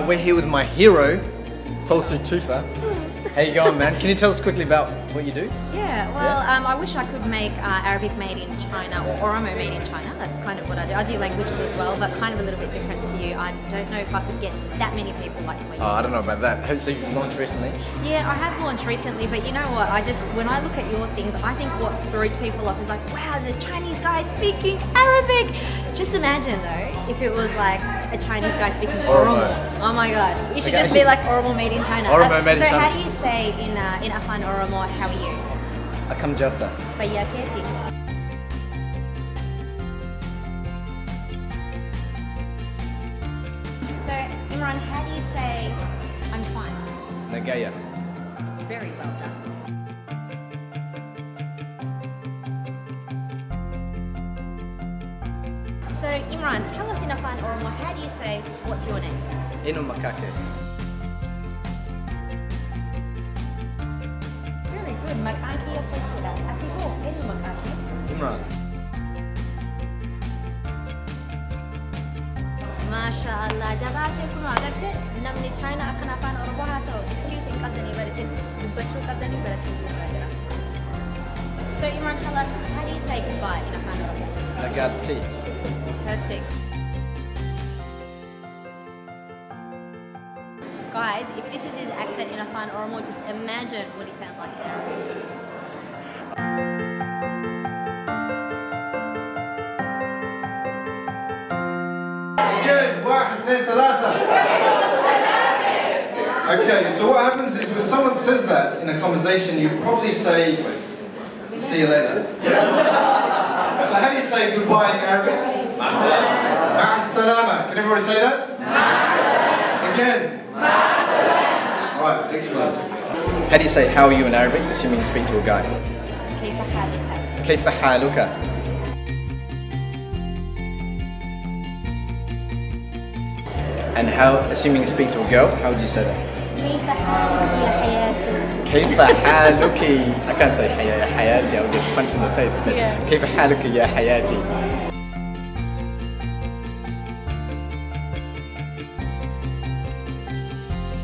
Alright, we're here with my hero, Toltu Tufa. How you going, man? Can you tell us quickly about what you do? Yeah, well, I wish I could make Arabic made in China or Oromo made in China. That's kind of what I do. I do languages as well, but kind of a little bit different to you. I don't know if I could get that many people like me. Oh, I don't know about that. So you've launched recently? Yeah, I have launched recently, but you know what? When I look at your things, I think what throws people off is like, wow, there's a Chinese guy speaking Arabic. Just imagine though, if it was like a Chinese guy speaking Oromo. Oh my god, it should just be like Oromo made in China. Oromo made in China. So how do you say in Afan Oromo, how are you? Akam Jafta. Saya Keti. So Imran, how do you say I'm fine? Nagaya. Very well done. So Imran, tell us in Afan Oromo, how do you say what's your name? Inu Makake. Very good. Makaki ya Toltu. Ati ho, Inu Makaki. Imran. MashaAllah. Jabaate kuno agarte namni China akan Afan Oromo haso. Excuse in qabdani barisin dubbachu qabdani baratisi jira. So Imran, tell us, how do you say goodbye in Afan Oromo? Nagati. Perfect. Guys, if this is his accent in Afan Oromo, just imagine what he sounds like in Arabic. Again, 1, 2, 3. Okay, so what happens is when someone says that in a conversation, you probably say, see you later. So how do you say goodbye in Arabic? Ma'as-salama. Can everybody say that? Ma'as-salama. Again. Ma'as-salama. Right, excellent. How do you say how are you in Arabic, assuming you speak to a guy? كيف حالك؟ كيف حالك? And how, assuming you speak to a girl, how would you say that? كيف حالك يا حياتي؟ كيف حالك? I can't say يا حياتي, I'll get punched in the face, but كيف حالك يا حياتي?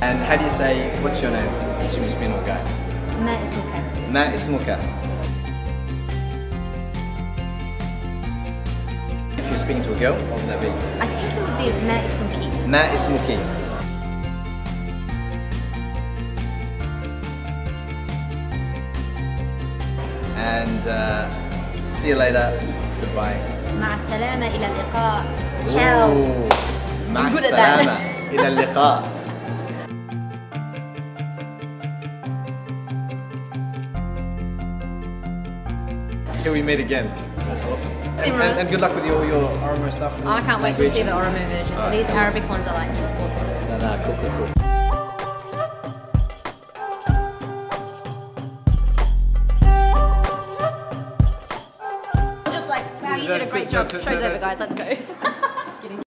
And how do you say, what's your name? Assuming you speak to a guy. ما اسمك؟ ما اسمك? If you're speaking to a girl, what would that be? I think it would be ما اسمك. ما اسمك? And see you later. Goodbye. مع السلامة إلى اللقاء. Ciao. مع السلامة إلى اللقاء. Until we meet again. That's awesome. And good luck with your Oromo stuff. I can't wait to see the Oromo version. These Arabic ones are like awesome. No, cool. I'm just like, wow, you did a great job. Show's over, guys. Let's go.